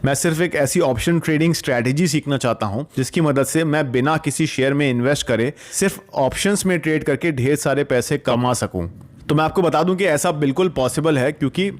मैं सिर्फ एक ऐसी ऑप्शन ट्रेडिंग स्ट्रैटेजी सीखना चाहता हूं जिसकी मदद से मैं बिना किसी शेयर में इन्वेस्ट करे सिर्फ ऑप्शंस में ट्रेड करके ढेर सारे पैसे कमा सकूं। तो मैं आपको बता दूं कि ऐसा बिल्कुल पॉसिबल है, क्योंकि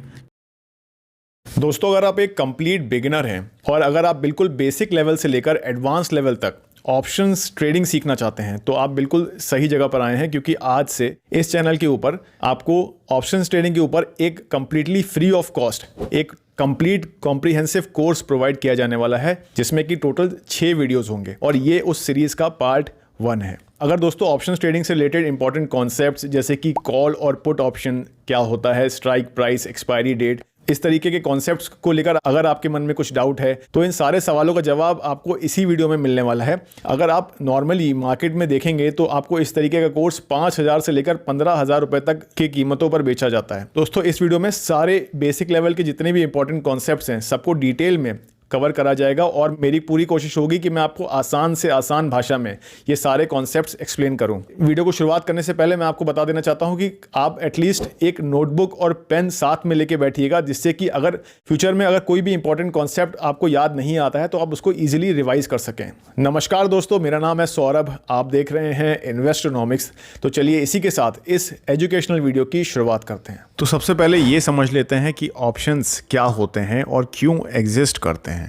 दोस्तों अगर आप एक कंप्लीट बिगिनर हैं और अगर आप बिल्कुल बेसिक लेवल से लेकर एडवांस लेवल तक ऑप्शंस ट्रेडिंग सीखना चाहते हैं तो आप बिल्कुल सही जगह पर आए हैं, क्योंकि आज से इस चैनल के ऊपर आपको ऑप्शंस ट्रेडिंग के ऊपर एक कंप्लीटली फ्री ऑफ कॉस्ट एक कंप्लीट कॉम्प्रिहेंसिव कोर्स प्रोवाइड किया जाने वाला है, जिसमें कि टोटल 6 वीडियोस होंगे और ये उस सीरीज का पार्ट 1 है। अगर दोस्तों ऑप्शंस ट्रेडिंग से रिलेटेड इंपॉर्टेंट कॉन्सेप्ट्स जैसे कि कॉल और पुट ऑप्शन क्या होता है, स्ट्राइक प्राइस, एक्सपायरी डेट, इस तरीके के कॉन्सेप्ट्स को लेकर अगर आपके मन में कुछ डाउट है तो इन सारे सवालों का जवाब आपको इसी वीडियो में मिलने वाला है। अगर आप नॉर्मली मार्केट में देखेंगे तो आपको इस तरीके का कोर्स 5,000 से लेकर 15,000 रुपए तक की कीमतों पर बेचा जाता है। दोस्तों इस वीडियो में सारे बेसिक लेवल के जितने भी इंपॉर्टेंट कॉन्सेप्ट्स हैं सबको डिटेल में कवर करा जाएगा और मेरी पूरी कोशिश होगी कि मैं आपको आसान से आसान भाषा में ये सारे कॉन्सेप्ट्स एक्सप्लेन करूं। वीडियो को शुरुआत करने से पहले मैं आपको बता देना चाहता हूं कि आप एटलीस्ट एक नोटबुक और पेन साथ में लेके बैठिएगा, जिससे कि अगर फ्यूचर में अगर कोई भी इंपॉर्टेंट कॉन्सेप्ट आपको याद नहीं आता है तो आप उसको ईजिली रिवाइज कर सकें। नमस्कार दोस्तों, मेरा नाम है सौरभ, आप देख रहे हैं इन्वेस्टोनॉमिक्स। तो चलिए इसी के साथ इस एजुकेशनल वीडियो की शुरुआत करते हैं। तो सबसे पहले ये समझ लेते हैं कि ऑप्शंस क्या होते हैं और क्यों एग्जिस्ट करते हैं।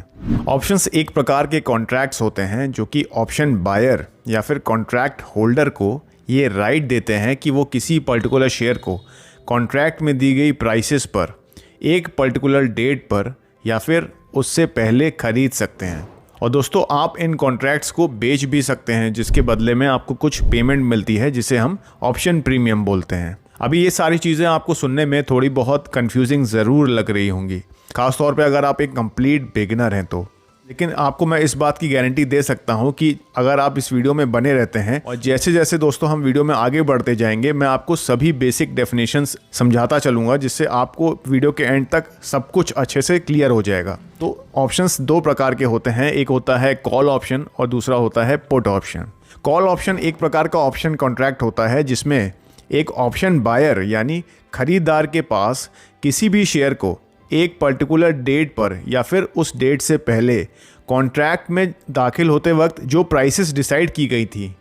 ऑप्शंस एक प्रकार के कॉन्ट्रैक्ट्स होते हैं जो कि ऑप्शन बायर या फिर कॉन्ट्रैक्ट होल्डर को ये राइट देते हैं कि वो किसी पर्टिकुलर शेयर को कॉन्ट्रैक्ट में दी गई प्राइसेस पर एक पर्टिकुलर डेट पर या फिर उससे पहले खरीद सकते हैं। और दोस्तों आप इन कॉन्ट्रैक्ट्स को बेच भी सकते हैं, जिसके बदले में आपको कुछ पेमेंट मिलती है जिसे हम ऑप्शन प्रीमियम बोलते हैं। अभी ये सारी चीज़ें आपको सुनने में थोड़ी बहुत कंफ्यूजिंग ज़रूर लग रही होंगी, खासतौर पे अगर आप एक कंप्लीट बिगिनर हैं तो। लेकिन आपको मैं इस बात की गारंटी दे सकता हूं कि अगर आप इस वीडियो में बने रहते हैं और जैसे जैसे दोस्तों हम वीडियो में आगे बढ़ते जाएंगे मैं आपको सभी बेसिक डेफिनेशंस समझाता चलूँगा, जिससे आपको वीडियो के एंड तक सब कुछ अच्छे से क्लियर हो जाएगा। तो ऑप्शंस 2 प्रकार के होते हैं, एक होता है कॉल ऑप्शन और दूसरा होता है पुट ऑप्शन। कॉल ऑप्शन एक प्रकार का ऑप्शन कॉन्ट्रैक्ट होता है जिसमें एक ऑप्शन बायर यानी खरीदार के पास किसी भी शेयर को एक पर्टिकुलर डेट पर या फिर उस डेट से पहले कॉन्ट्रैक्ट में दाखिल होते वक्त जो प्राइसेस डिसाइड की गई थी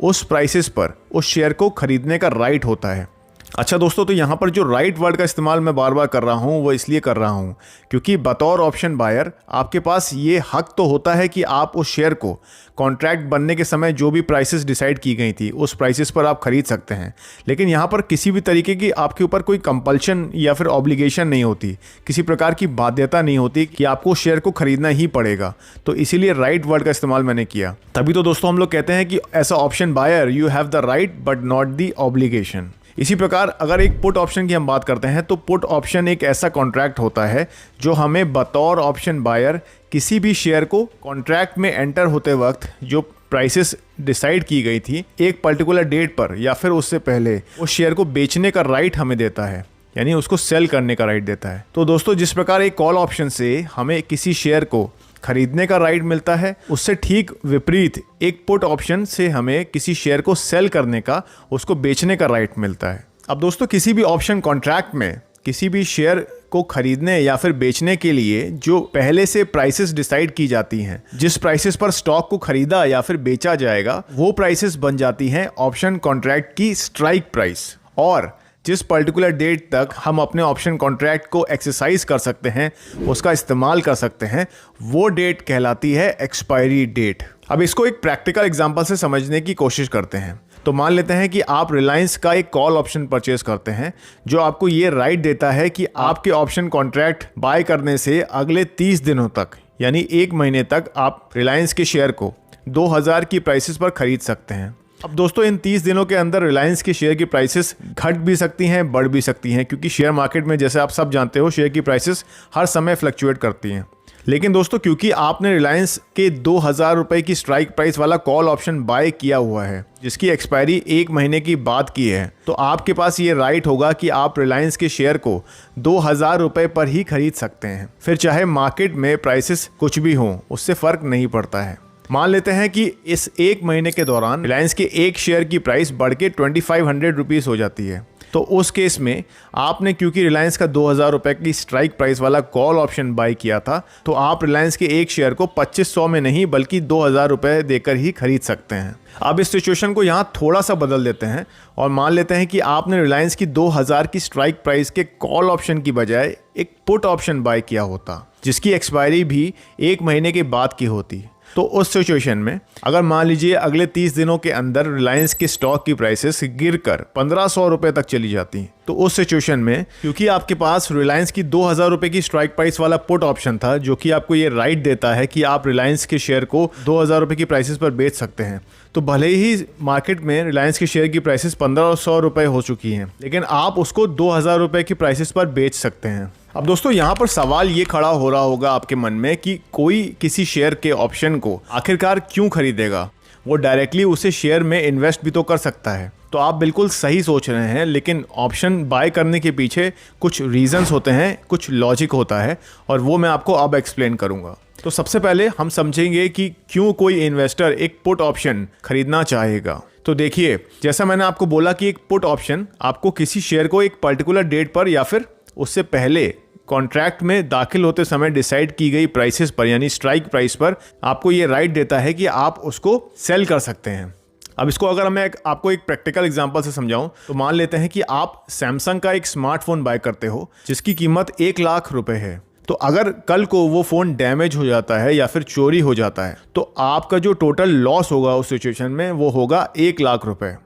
उस प्राइसेस पर उस शेयर को खरीदने का राइट होता है। अच्छा दोस्तों, तो यहाँ पर जो राइट वर्ड का इस्तेमाल मैं बार बार कर रहा हूँ वो इसलिए कर रहा हूँ क्योंकि बतौर ऑप्शन बायर आपके पास ये हक तो होता है कि आप उस शेयर को कॉन्ट्रैक्ट बनने के समय जो भी प्राइसेस डिसाइड की गई थी उस प्राइसेस पर आप खरीद सकते हैं। लेकिन यहाँ पर किसी भी तरीके की आपके ऊपर कोई कंपल्शन या फिर ऑब्लिगेशन नहीं होती, किसी प्रकार की बाध्यता नहीं होती कि आपको शेयर को खरीदना ही पड़ेगा। तो इसीलिए राइट वर्ड का इस्तेमाल मैंने किया। तभी तो दोस्तों हम लोग कहते हैं कि as a option buyer you have the right but not the obligation. इसी प्रकार अगर एक पुट ऑप्शन की हम बात करते हैं तो पुट ऑप्शन एक ऐसा कॉन्ट्रैक्ट होता है जो हमें बतौर ऑप्शन बायर किसी भी शेयर को कॉन्ट्रैक्ट में एंटर होते वक्त जो प्राइसेस डिसाइड की गई थी एक पर्टिकुलर डेट पर या फिर उससे पहले उस शेयर को बेचने का राइट हमें देता है, यानी उसको सेल करने का राइट देता है। तो दोस्तों जिस प्रकार एक कॉल ऑप्शन से हमें किसी शेयर को खरीदने का राइट मिलता है, उससे ठीक विपरीत एक पुट ऑप्शन से हमें किसी शेयर को सेल करने का, उसको बेचने का राइट मिलता है। अब दोस्तों किसी भी ऑप्शन कॉन्ट्रैक्ट में किसी भी शेयर को खरीदने या फिर बेचने के लिए जो पहले से प्राइसेस डिसाइड की जाती हैं, जिस प्राइसेस पर स्टॉक को खरीदा या फिर बेचा जाएगा वो प्राइसेस बन जाती हैं ऑप्शन कॉन्ट्रैक्ट की स्ट्राइक प्राइस। और जिस पर्टिकुलर डेट तक हम अपने ऑप्शन कॉन्ट्रैक्ट को एक्सरसाइज कर सकते हैं, उसका इस्तेमाल कर सकते हैं, वो डेट कहलाती है एक्सपायरी डेट। अब इसको एक प्रैक्टिकल एग्जांपल से समझने की कोशिश करते हैं। तो मान लेते हैं कि आप रिलायंस का एक कॉल ऑप्शन परचेज करते हैं जो आपको ये राइट देता है कि आपके ऑप्शन कॉन्ट्रैक्ट बाय करने से अगले 30 दिनों तक यानी 1 महीने तक आप रिलायंस के शेयर को 2000 की प्राइसेस पर खरीद सकते हैं। अब दोस्तों इन 30 दिनों के अंदर रिलायंस के शेयर की प्राइसेस घट भी सकती हैं, बढ़ भी सकती हैं, क्योंकि शेयर मार्केट में जैसे आप सब जानते हो शेयर की प्राइसेस हर समय फ्लक्चुएट करती हैं। लेकिन दोस्तों क्योंकि आपने रिलायंस के 2000 रुपए की स्ट्राइक प्राइस वाला कॉल ऑप्शन बाय किया हुआ है जिसकी एक्सपायरी 1 महीने की बाद की है, तो आपके पास ये राइट होगा कि आप रिलायंस के शेयर को 2000 रुपए पर ही खरीद सकते हैं। फिर चाहे मार्केट में प्राइसेस कुछ भी हों, उससे फर्क नहीं पड़ता है। मान लेते हैं कि इस 1 महीने के दौरान रिलायंस के एक शेयर की प्राइस बढ़ के 2500 रुपीज़ हो जाती है। तो उस केस में आपने क्योंकि रिलायंस का 2000 रुपये की स्ट्राइक प्राइस वाला कॉल ऑप्शन बाय किया था, तो आप रिलायंस के एक शेयर को 2500 में नहीं बल्कि 2000 रुपये देकर ही खरीद सकते हैं। अब इस सिचुएशन को यहाँ थोड़ा सा बदल देते हैं और मान लेते हैं कि आपने रिलायंस की 2000 की स्ट्राइक प्राइस के कॉल ऑप्शन की बजाय एक पुट ऑप्शन बाय किया होता, जिसकी एक्सपायरी भी 1 महीने के बाद की होती। तो उस सिचुएशन में अगर मान लीजिए अगले 30 दिनों के अंदर रिलायंस के स्टॉक की प्राइसेस गिरकर 1500 रुपये तक चली जाती, तो उस सिचुएशन में क्योंकि आपके पास रिलायंस की 2000 रुपये की स्ट्राइक प्राइस वाला पुट ऑप्शन था, जो कि आपको ये राइट देता है कि आप रिलायंस के शेयर को 2000 रुपये की प्राइसेस पर बेच सकते हैं, तो भले ही मार्केट में रिलायंस के शेयर की प्राइसेस 1500 रुपये हो चुकी हैं, लेकिन आप उसको 2000 रुपये की प्राइसेस पर बेच सकते हैं। अब दोस्तों यहाँ पर सवाल ये खड़ा हो रहा होगा आपके मन में कि कोई किसी शेयर के ऑप्शन को आखिरकार क्यों खरीदेगा, वो डायरेक्टली उसे शेयर में इन्वेस्ट भी तो कर सकता है। तो आप बिल्कुल सही सोच रहे हैं, लेकिन ऑप्शन बाय करने के पीछे कुछ रीजंस होते हैं, कुछ लॉजिक होता है, और वो मैं आपको अब एक्सप्लेन करूंगा। तो सबसे पहले हम समझेंगे कि क्यों कोई इन्वेस्टर एक पुट ऑप्शन खरीदना चाहेगा। तो देखिए, जैसा मैंने आपको बोला कि एक पुट ऑप्शन आपको किसी शेयर को एक पर्टिकुलर डेट पर या फिर उससे पहले कॉन्ट्रैक्ट में दाखिल होते समय डिसाइड की गई प्राइसेस पर यानी स्ट्राइक प्राइस पर आपको ये राइट देता है कि आप उसको सेल कर सकते हैं। अब इसको अगर मैं आपको एक प्रैक्टिकल एग्जांपल से समझाऊं, तो मान लेते हैं कि आप सैमसंग का एक स्मार्टफोन बाय करते हो जिसकी कीमत 1 लाख रुपए है। तो अगर कल को वो फ़ोन डैमेज हो जाता है या फिर चोरी हो जाता है, तो आपका जो टोटल लॉस होगा उस सिचुएशन में वो होगा 1 लाख रुपए,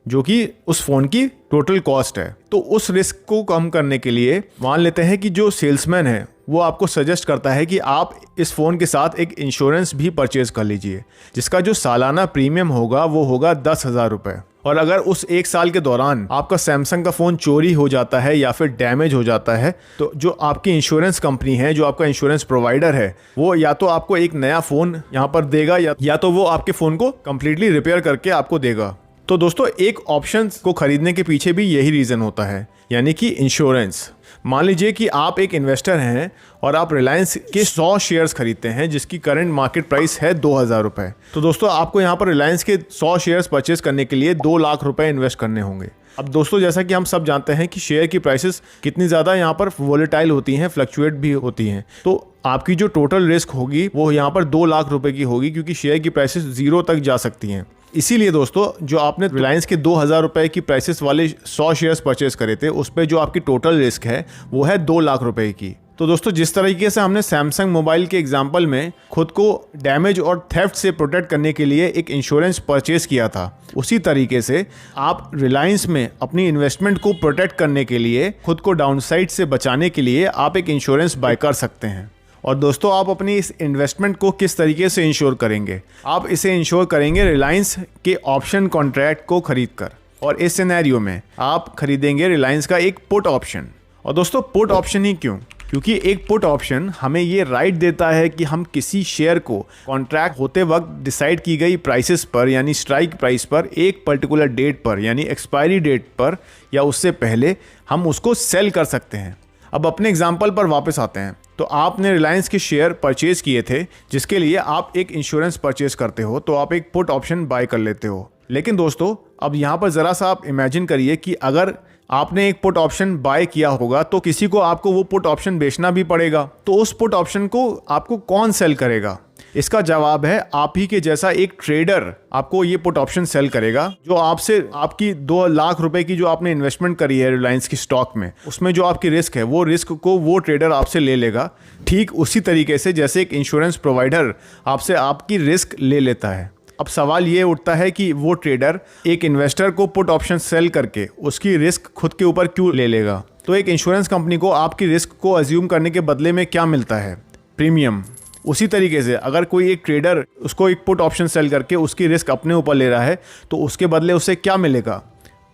जो कि उस फ़ोन की टोटल कॉस्ट है। तो उस रिस्क को कम करने के लिए मान लेते हैं कि जो सेल्समैन है वो आपको सजेस्ट करता है कि आप इस फ़ोन के साथ एक इंश्योरेंस भी परचेज़ कर लीजिए, जिसका जो सालाना प्रीमियम होगा वो होगा 10,000 रुपये। और अगर उस 1 साल के दौरान आपका सैमसंग का फ़ोन चोरी हो जाता है या फिर डैमेज हो जाता है, तो जो आपकी इंश्योरेंस कंपनी है, जो आपका इंश्योरेंस प्रोवाइडर है, वो या तो आपको एक नया फ़ोन यहाँ पर देगा या तो वो आपके फ़ोन को कम्प्लीटली रिपेयर करके आपको देगा। तो दोस्तों, एक ऑप्शन को खरीदने के पीछे भी यही रीज़न होता है, यानी कि इंश्योरेंस। मान लीजिए कि आप एक इन्वेस्टर हैं और आप रिलायंस के 100 शेयर्स खरीदते हैं जिसकी करंट मार्केट प्राइस है 2000 रुपये। तो दोस्तों, आपको यहाँ पर रिलायंस के 100 शेयर्स परचेज करने के लिए 2 लाख रुपए इन्वेस्ट करने होंगे। अब दोस्तों, जैसा कि हम सब जानते हैं कि शेयर की प्राइसेस कितनी ज़्यादा यहाँ पर वोलेटाइल होती हैं, फ्लक्चुएट भी होती हैं, तो आपकी जो टोटल रिस्क होगी वो यहाँ पर 2 लाख रुपए की होगी, क्योंकि शेयर की प्राइसेस 0 तक जा सकती हैं। इसीलिए दोस्तों, जो आपने रिलायंस के 2000 रुपए की प्राइसेस वाले 100 शेयर्स परचेज करे थे, उस पर जो आपकी टोटल रिस्क है वो है 2 लाख रुपए की। तो दोस्तों, जिस तरीके से हमने सैमसंग मोबाइल के एग्जाम्पल में खुद को डैमेज और थेफ्ट से प्रोटेक्ट करने के लिए एक इंश्योरेंस परचेज किया था, उसी तरीके से आप रिलायंस में अपनी इन्वेस्टमेंट को प्रोटेक्ट करने के लिए, खुद को डाउनसाइड से बचाने के लिए आप एक इंश्योरेंस बाय कर सकते हैं। और दोस्तों, आप अपनी इस इन्वेस्टमेंट को किस तरीके से इंश्योर करेंगे? आप इसे इंश्योर करेंगे रिलायंस के ऑप्शन कॉन्ट्रैक्ट को खरीदकर, और इस सिनेरियो में आप खरीदेंगे रिलायंस का एक पुट ऑप्शन। और दोस्तों, पुट ऑप्शन ही क्यों? क्योंकि एक पुट ऑप्शन हमें ये राइट देता है कि हम किसी शेयर को कॉन्ट्रैक्ट होते वक्त डिसाइड की गई प्राइसेस पर यानी स्ट्राइक प्राइस पर एक पर्टिकुलर डेट पर यानी एक्सपायरी डेट पर या उससे पहले हम उसको सेल कर सकते हैं। अब अपने एग्जाम्पल पर वापस आते हैं। तो आपने रिलायंस के शेयर परचेज किए थे जिसके लिए आप एक इंश्योरेंस परचेज करते हो, तो आप एक पुट ऑप्शन बाय कर लेते हो। लेकिन दोस्तों, अब यहाँ पर ज़रा सा आप इमेजिन करिए कि अगर आपने एक पुट ऑप्शन बाय किया होगा तो किसी को आपको वो पुट ऑप्शन बेचना भी पड़ेगा, तो उस पुट ऑप्शन को आपको कौन सेल करेगा? इसका जवाब है आप ही के जैसा एक ट्रेडर आपको ये पुट ऑप्शन सेल करेगा, जो आपसे आपकी 2 लाख रुपए की जो आपने इन्वेस्टमेंट करी है रिलायंस की स्टॉक में, उसमें जो आपकी रिस्क है वो रिस्क को वो ट्रेडर आपसे ले लेगा। ठीक उसी तरीके से जैसे एक इंश्योरेंस प्रोवाइडर आपसे आपकी रिस्क ले लेता है। अब सवाल ये उठता है कि वो ट्रेडर एक इन्वेस्टर को पुट ऑप्शन सेल करके उसकी रिस्क खुद के ऊपर क्यों ले लेगा? तो एक इंश्योरेंस कंपनी को आपकी रिस्क को अज्यूम करने के बदले में क्या मिलता है? प्रीमियम। उसी तरीके से अगर कोई एक ट्रेडर उसको एक पुट ऑप्शन सेल करके उसकी रिस्क अपने ऊपर ले रहा है, तो उसके बदले उसे क्या मिलेगा?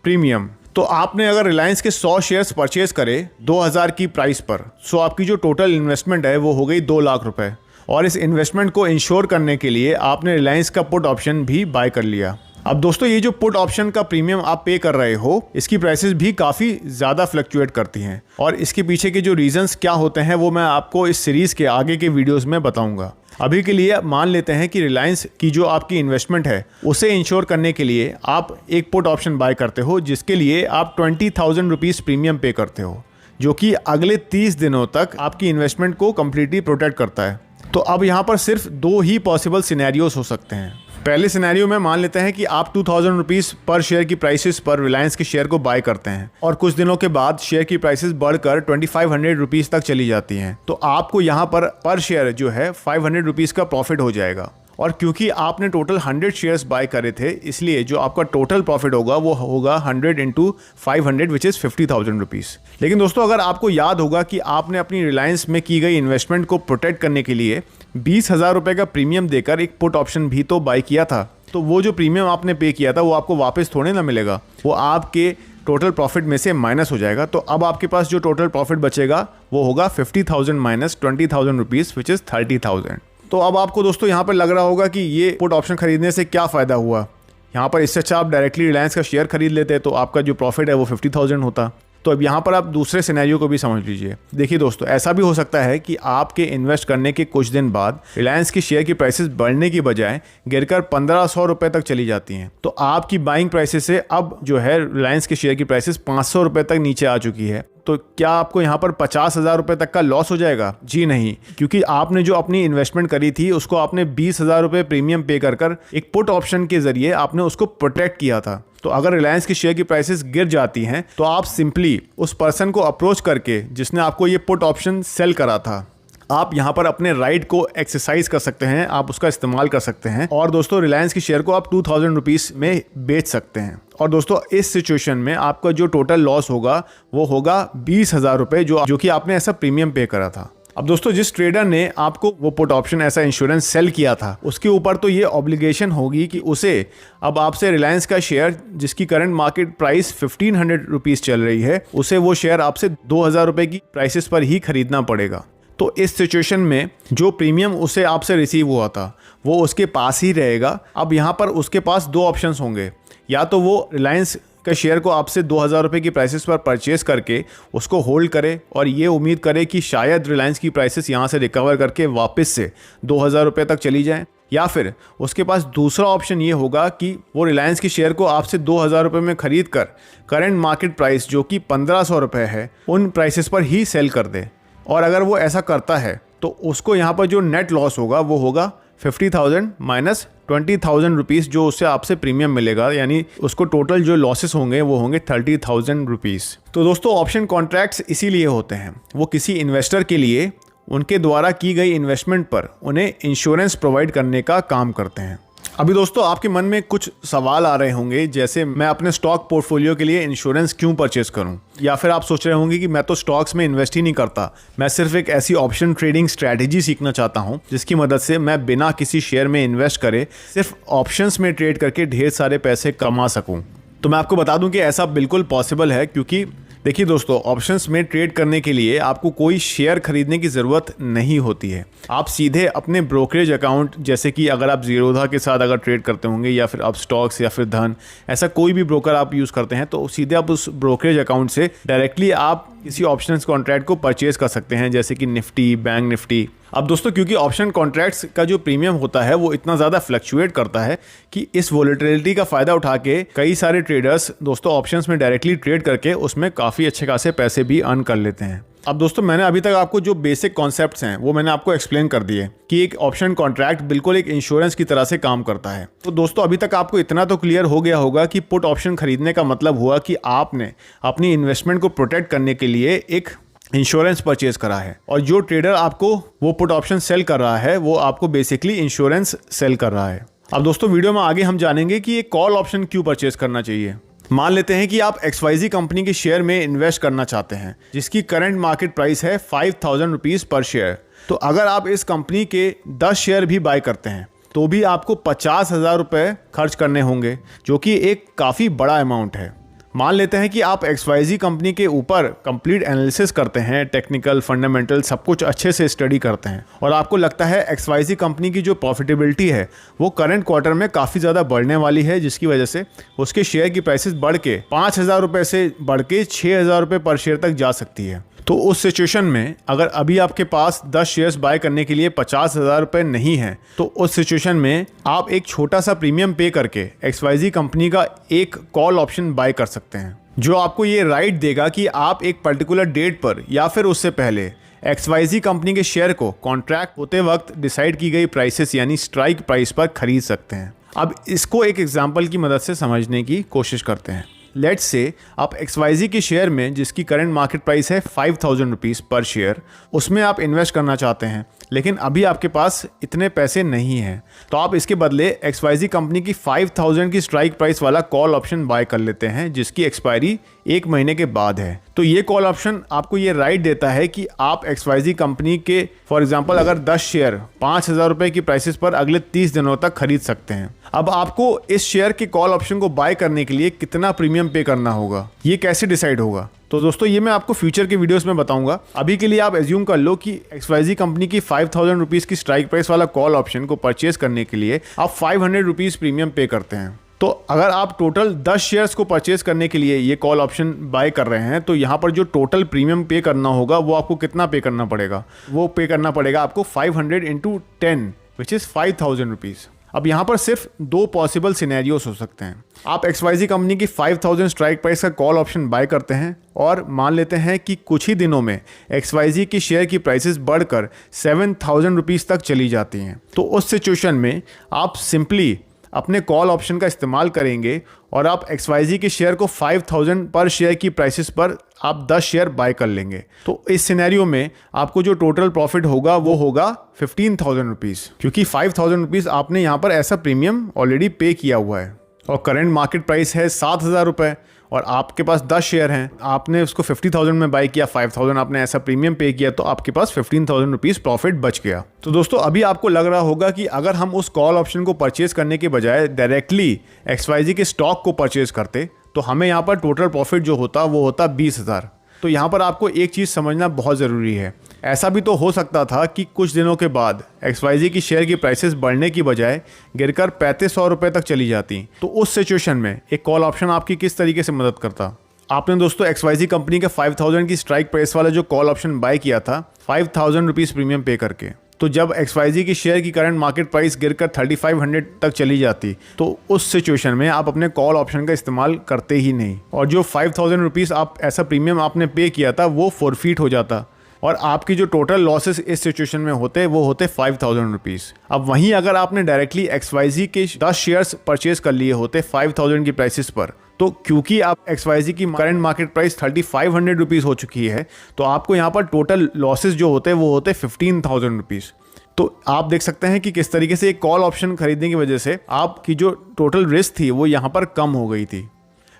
प्रीमियम। तो आपने अगर रिलायंस के 100 शेयर्स परचेज करे 2000 की प्राइस पर, सो आपकी जो टोटल इन्वेस्टमेंट है वो हो गई 2 लाख रुपए, और इस इन्वेस्टमेंट को इंश्योर करने के लिए आपने रिलायंस का पुट ऑप्शन भी बाय कर लिया। अब दोस्तों ये जो पुट ऑप्शन का प्रीमियम आप पे कर रहे हो, इसकी प्राइसेस भी काफ़ी ज़्यादा फ्लक्चुएट करती हैं और इसके पीछे के जो रीजंस क्या होते हैं वो मैं आपको इस सीरीज़ के आगे के वीडियोस में बताऊंगा। अभी के लिए मान लेते हैं कि रिलायंस की जो आपकी इन्वेस्टमेंट है उसे इंश्योर करने के लिए आप एक पुट ऑप्शन बाय करते हो, जिसके लिए आप 20,000 रुपीज़ प्रीमियम पे करते हो, जो कि अगले 30 दिनों तक आपकी इन्वेस्टमेंट को कंप्लीटली प्रोटेक्ट करता है। तो अब यहाँ पर सिर्फ 2 ही पॉसिबल सिनेरियोस हो सकते हैं। पहले सिनेरियो में मान लेते हैं कि आप 2,000 रुपीज़ पर शेयर की प्राइसेस पर रिलायंस के शेयर को बाय करते हैं और कुछ दिनों के बाद शेयर की प्राइसेस बढ़कर 2,500 रुपीज़ तक चली जाती हैं, तो आपको यहाँ पर शेयर जो है 500 रुपीज़ का प्रॉफिट हो जाएगा। और क्योंकि आपने टोटल 100 शेयर्स बाय करे थे, इसलिए जो आपका टोटल प्रॉफिट होगा वो होगा 100 इंटू 500 विच इज़ 50,000 रुपीज़। लेकिन दोस्तों अगर आपको याद होगा कि आपने अपनी रिलायंस में की गई इन्वेस्टमेंट को प्रोटेक्ट करने के लिए 20,000 रुपये का प्रीमियम देकर एक पुट ऑप्शन भी तो बाय किया था, तो वो जो प्रीमियम आपने पे किया था वो आपको वापस थोड़े ना मिलेगा, वो आपके टोटल प्रॉफिट में से माइनस हो जाएगा। तो अब आपके पास जो टोटल प्रॉफिट बचेगा वो होगा 50,000 माइनस 20,000 रुपीज़ विच इज़ 30,000। तो अब आपको दोस्तों यहाँ पर लग रहा होगा कि ये पुट ऑप्शन खरीदने से क्या फ़ायदा हुआ। यहाँ पर इससे अच्छा आप डायरेक्टली रिलायंस का शेयर खरीद लेते तो आपका जो प्रॉफिट है वो 50,000 होता। तो अब यहाँ पर आप दूसरे सिनेरियो को भी समझ लीजिए। देखिए दोस्तों, ऐसा भी हो सकता है कि आपके इन्वेस्ट करने के कुछ दिन बाद रिलायंस की शेयर की प्राइसेस बढ़ने की बजाय गिरकर 1,500 रुपये तक चली जाती हैं, तो आपकी बाइंग प्राइसेस से अब जो है रिलायंस की शेयर की प्राइसेस 500 रुपये तक नीचे आ चुकी है। तो क्या आपको यहाँ पर 50,000 रुपये तक का लॉस हो जाएगा? जी नहीं, क्योंकि आपने जो अपनी इन्वेस्टमेंट करी थी उसको आपने 20,000 रुपये प्रीमियम पे कर एक पुट ऑप्शन के जरिए आपने उसको प्रोटेक्ट किया था। तो अगर रिलायंस की शेयर की प्राइसेस गिर जाती हैं तो आप सिंपली उस पर्सन को अप्रोच करके जिसने आपको ये पुट ऑप्शन सेल करा था, आप यहाँ पर अपने राइट को एक्सरसाइज कर सकते हैं, आप उसका इस्तेमाल कर सकते हैं और दोस्तों रिलायंस की शेयर को आप 2,000 रुपीज़ में बेच सकते हैं। और दोस्तों इस सिचुएशन में आपका जो टोटल लॉस होगा वो होगा 20,000 रुपये, जो कि आपने ऐसा प्रीमियम पे करा था। अब दोस्तों जिस ट्रेडर ने आपको वो पुट ऑप्शन ऐसा इंश्योरेंस सेल किया था उसके ऊपर तो ये ऑब्लिगेशन होगी कि उसे अब आपसे रिलायंस का शेयर जिसकी करंट मार्केट प्राइस 1,500 रुपीज़ चल रही है, उसे वो शेयर आपसे 2,000 रुपये की प्राइसेस पर ही खरीदना पड़ेगा। तो इस सिचुएशन में जो प्रीमियम उसे आपसे रिसीव हुआ था वो उसके पास ही रहेगा। अब यहाँ पर उसके पास 2 ऑप्शंस होंगे, या तो वो रिलायंस का शेयर को आपसे 2,000 रुपये की प्राइसेस पर परचेस करके उसको होल्ड करे और ये उम्मीद करे कि शायद रिलायंस की प्राइसेस यहाँ से रिकवर करके वापस से 2,000 रुपये तक चली जाएं, या फिर उसके पास दूसरा ऑप्शन ये होगा कि वो रिलायंस की शेयर को आपसे 2,000 रुपये में खरीद कर करंट मार्केट प्राइस जो कि 1,500 रुपये है उन प्राइसेस पर ही सेल कर दे। और अगर वो ऐसा करता है तो उसको यहाँ पर जो नेट लॉस होगा वो होगा 50,000 माइनस 20,000 रुपीज़ जो उससे आपसे प्रीमियम मिलेगा, यानी उसको टोटल जो लॉसेस होंगे वो होंगे 30,000 रुपीज़। तो दोस्तों ऑप्शन कॉन्ट्रैक्ट्स इसीलिए होते हैं, वो किसी इन्वेस्टर के लिए उनके द्वारा की गई इन्वेस्टमेंट पर उन्हें इंश्योरेंस प्रोवाइड करने का काम करते हैं। अभी दोस्तों आपके मन में कुछ सवाल आ रहे होंगे, जैसे मैं अपने स्टॉक पोर्टफोलियो के लिए इंश्योरेंस क्यों परचेस करूं, या फिर आप सोच रहे होंगे कि मैं तो स्टॉक्स में इन्वेस्ट ही नहीं करता, मैं सिर्फ एक ऐसी ऑप्शन ट्रेडिंग स्ट्रैटेजी सीखना चाहता हूं जिसकी मदद से मैं बिना किसी शेयर में इन्वेस्ट करे सिर्फ ऑप्शंस में ट्रेड करके ढेर सारे पैसे कमा सकूं। तो मैं आपको बता दूं कि ऐसा बिल्कुल पॉसिबल है, क्योंकि देखिए दोस्तों ऑप्शंस में ट्रेड करने के लिए आपको कोई शेयर खरीदने की ज़रूरत नहीं होती है। आप सीधे अपने ब्रोकरेज अकाउंट, जैसे कि अगर आप जीरोधा के साथ अगर ट्रेड करते होंगे या फिर आप स्टॉक्स या फिर धन, ऐसा कोई भी ब्रोकर आप यूज़ करते हैं, तो सीधे आप उस ब्रोकरेज अकाउंट से डायरेक्टली आप किसी ऑप्शंस कॉन्ट्रैक्ट को परचेज कर सकते हैं, जैसे कि निफ्टी, बैंक निफ्टी। अब दोस्तों क्योंकि ऑप्शन कॉन्ट्रैक्ट्स का जो प्रीमियम होता है वो इतना ज़्यादा फ्लक्चुएट करता है कि इस वोलेटिलिटी का फ़ायदा उठा के कई सारे ट्रेडर्स दोस्तों ऑप्शंस में डायरेक्टली ट्रेड करके उसमें काफ़ी अच्छे खासे पैसे भी अर्न कर लेते हैं। अब दोस्तों मैंने अभी तक आपको जो बेसिक कॉन्सेप्ट्स हैं वो मैंने आपको एक्सप्लेन कर दिए कि एक ऑप्शन कॉन्ट्रैक्ट बिल्कुल एक इंश्योरेंस की तरह से काम करता है। तो दोस्तों अभी तक आपको इतना तो क्लियर हो गया होगा कि पुट ऑप्शन खरीदने का मतलब हुआ कि आपने अपनी इन्वेस्टमेंट को प्रोटेक्ट करने के लिए एक इंश्योरेंस परचेज करा है, और जो ट्रेडर आपको वो पुट ऑप्शन सेल कर रहा है वो आपको बेसिकली इंश्योरेंस सेल कर रहा है। अब दोस्तों वीडियो में आगे हम जानेंगे कि एक कॉल ऑप्शन क्यों परचेज करना चाहिए। मान लेते हैं कि आप XYZ कंपनी के शेयर में इन्वेस्ट करना चाहते हैं जिसकी करंट मार्केट प्राइस है 5,000 रुपीज़ पर शेयर। तो अगर आप इस कंपनी के 10 शेयर भी बाय करते हैं तो भी आपको 50,000 रुपये खर्च करने होंगे, जो कि एक काफ़ी बड़ा अमाउंट है। मान लेते हैं कि आप XYZ कंपनी के ऊपर कंप्लीट एनालिसिस करते हैं, टेक्निकल, फंडामेंटल सब कुछ अच्छे से स्टडी करते हैं और आपको लगता है XYZ कंपनी की जो प्रॉफिटेबिलिटी है वो करंट क्वार्टर में काफ़ी ज़्यादा बढ़ने वाली है, जिसकी वजह से उसके शेयर की प्राइसेस बढ़ के 5,000 रुपये से बढ़ के 6,000 रुपये पर शेयर तक जा सकती है। तो उस सिचुएशन में अगर अभी आपके पास 10 शेयर्स बाय करने के लिए 50,000 रुपये नहीं है, तो उस सिचुएशन में आप एक छोटा सा प्रीमियम पे करके XYZ कंपनी का एक कॉल ऑप्शन बाय कर सकते हैं, जो आपको ये राइट देगा कि आप एक पर्टिकुलर डेट पर या फिर उससे पहले XYZ कंपनी के शेयर को कॉन्ट्रैक्ट होते वक्त डिसाइड की गई प्राइसेस यानी स्ट्राइक प्राइस पर खरीद सकते हैं। अब इसको एक एग्जाम्पल की मदद से समझने की कोशिश करते हैं। लेट्स से आप XYZ के शेयर में, जिसकी करंट मार्केट प्राइस है 5,000 रुपीज़ पर शेयर, उसमें आप इन्वेस्ट करना चाहते हैं, लेकिन अभी आपके पास इतने पैसे नहीं हैं, तो आप इसके बदले XYZ कंपनी की 5,000 की स्ट्राइक प्राइस वाला कॉल ऑप्शन बाय कर लेते हैं, जिसकी एक्सपायरी 1 महीने के बाद है। तो ये कॉल ऑप्शन आपको ये राइट देता है कि आप XYZ कंपनी के फॉर एग्जांपल अगर 10 शेयर 5,000 रुपये की प्राइसेस पर अगले 30 दिनों तक खरीद सकते हैं। अब आपको इस शेयर के कॉल ऑप्शन को बाय करने के लिए कितना प्रीमियम पे करना होगा, ये कैसे डिसाइड होगा? तो दोस्तों ये मैं आपको फ्यूचर के वीडियोस में बताऊंगा। अभी के लिए आप एज्यूम कर लो कि XYZ कंपनी की 5,000 रुपीज़ की स्ट्राइक प्राइस वाला कॉल ऑप्शन को परचेज करने के लिए आप 500 रुपीज़ प्रीमियम पे करते हैं। तो अगर आप टोटल 10 शेयर्स को परचेज करने के लिए ये कॉल ऑप्शन बाय कर रहे हैं, तो यहाँ पर जो टोटल प्रीमियम पे करना होगा वो आपको कितना पे करना पड़ेगा? वो पे करना पड़ेगा आपको 500 × 10 विच इज़ 5,000 रुपीज़। अब यहाँ पर सिर्फ 2 पॉसिबल सिनेरियोस हो सकते हैं। आप XYZ कंपनी की 5,000 स्ट्राइक प्राइस का कॉल ऑप्शन बाय करते हैं और मान लेते हैं कि कुछ ही दिनों में XYZ की शेयर की प्राइसेस बढ़कर 7,000 रुपीज़ तक चली जाती हैं। तो उस सिचुएशन में आप सिंपली अपने कॉल ऑप्शन का इस्तेमाल करेंगे और आप XYZ के शेयर को 5,000 पर शेयर की प्राइसेस पर आप 10 शेयर बाय कर लेंगे। तो इस सिनेरियो में आपको जो टोटल प्रॉफिट होगा वो होगा 15,000 रुपीज़, क्योंकि 5,000 रुपीज़ आपने यहाँ पर ऐसा प्रीमियम ऑलरेडी पे किया हुआ है और करंट मार्केट प्राइस है 7,000 रुपये और आपके पास 10 शेयर हैं, आपने उसको 50,000 में बाय किया, 5,000 आपने ऐसा प्रीमियम पे किया, तो आपके पास 15,000 रुपीज़ प्रॉफिट बच गया। तो दोस्तों अभी आपको लग रहा होगा कि अगर हम उस कॉल ऑप्शन को परचेज करने के बजाय डायरेक्टली XYZ के स्टॉक को परचेज करते तो हमें यहाँ पर टोटल प्रॉफिट जो होता वो होता 20,000। तो यहाँ पर आपको एक चीज़ समझना बहुत ज़रूरी है, ऐसा भी तो हो सकता था कि कुछ दिनों के बाद XYZ की शेयर की प्राइसेस बढ़ने की बजाय गिरकर 3,500 रुपये तक चली जाती। तो उस सिचुएशन में एक कॉल ऑप्शन आपकी किस तरीके से मदद करता? आपने दोस्तों XYZ कंपनी का 5,000 की स्ट्राइक प्राइस वाला जो कॉल ऑप्शन बाय किया था 5,000 रुपीज़ प्रीमियम पे करके, तो जब XYZ की शेयर की करंट मार्केट प्राइस गिरकर 3,500 तक चली जाती, तो उस सिचुएशन में आप अपने कॉल ऑप्शन का इस्तेमाल करते ही नहीं और जो 5,000 रुपीज़ आप ऐसा प्रीमियम आपने पे किया था वो फॉरफीट हो जाता और आपकी जो टोटल लॉसेस इस सिचुएशन में होते वो होते 5,000 रुपीज़। अब वहीं अगर आपने डायरेक्टली XYZ के 10 शेयर्स परचेज कर लिए होते 5,000 की प्राइसेस पर, तो क्योंकि आप XYZ की करंट मार्केट प्राइस 3,500 रुपीज़ हो चुकी है, तो आपको यहाँ पर टोटल लॉसेस जो होते वो होते 15,000 रुपीज़। तो आप देख सकते हैं कि किस तरीके से एक कॉल ऑप्शन खरीदने की वजह से आपकी जो टोटल रिस्क थी वो यहाँ पर कम हो गई थी।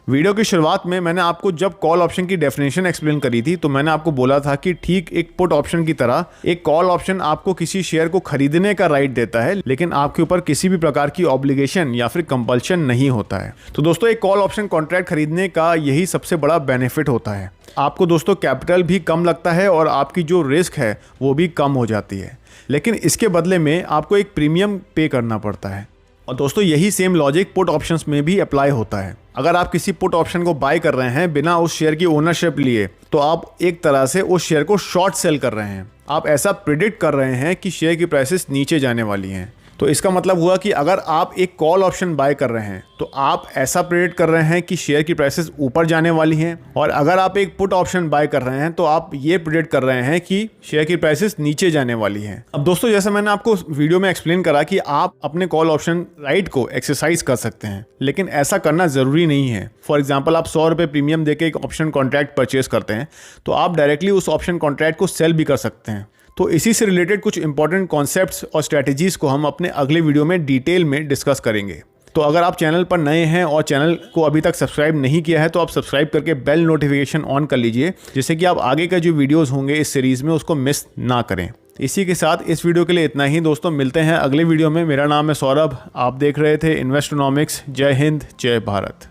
वीडियो की शुरुआत में मैंने आपको जब कॉल ऑप्शन की डेफिनेशन एक्सप्लेन करी थी, तो मैंने आपको बोला था कि ठीक एक पुट ऑप्शन की तरह एक कॉल ऑप्शन आपको किसी शेयर को खरीदने का राइट देता है, लेकिन आपके ऊपर किसी भी प्रकार की ऑब्लिगेशन या फिर कंपल्शन नहीं होता है। तो दोस्तों एक कॉल ऑप्शन कॉन्ट्रैक्ट खरीदने का यही सबसे बड़ा बेनिफिट होता है। आपको दोस्तों कैपिटल भी कम लगता है और आपकी जो रिस्क है वो भी कम हो जाती है, लेकिन इसके बदले में आपको एक प्रीमियम पे करना पड़ता है। और दोस्तों यही सेम लॉजिक पुट ऑप्शंस में भी अप्लाई होता है। अगर आप किसी पुट ऑप्शन को बाय कर रहे हैं बिना उस शेयर की ओनरशिप लिए, तो आप एक तरह से उस शेयर को शॉर्ट सेल कर रहे हैं। आप ऐसा प्रिडिक्ट कर रहे हैं कि शेयर की प्राइसेस नीचे जाने वाली हैं। तो इसका मतलब हुआ कि अगर आप एक कॉल ऑप्शन बाय कर रहे हैं तो आप ऐसा प्रेडिक्ट कर रहे हैं कि शेयर की प्राइसेस ऊपर जाने वाली हैं, और अगर आप एक पुट ऑप्शन बाय कर रहे हैं तो आप ये प्रेडिक्ट कर रहे हैं कि शेयर की प्राइसेस नीचे जाने वाली हैं। अब दोस्तों जैसा मैंने आपको वीडियो में एक्सप्लेन करा कि आप अपने कॉल ऑप्शन राइट को एक्सरसाइज कर सकते हैं, लेकिन ऐसा करना ज़रूरी नहीं है। फॉर एग्जाम्पल आप 100 रुपये प्रीमियम देके एक ऑप्शन कॉन्ट्रैक्ट परचेज करते हैं, तो आप डायरेक्टली उस ऑप्शन कॉन्ट्रैक्ट को सेल भी कर सकते हैं। तो इसी से रिलेटेड कुछ इंपॉर्टेंट कॉन्सेप्ट्स और स्ट्रैटेजीज को हम अपने अगले वीडियो में डिटेल में डिस्कस करेंगे। तो अगर आप चैनल पर नए हैं और चैनल को अभी तक सब्सक्राइब नहीं किया है तो आप सब्सक्राइब करके बेल नोटिफिकेशन ऑन कर लीजिए, जिससे कि आप आगे का जो वीडियोस होंगे इस सीरीज़ में उसको मिस ना करें। इसी के साथ इस वीडियो के लिए इतना ही दोस्तों, मिलते हैं अगले वीडियो में। मेरा नाम है सौरभ, आप देख रहे थे इन्वेस्टोनॉमिक्स। जय हिंद, जय भारत।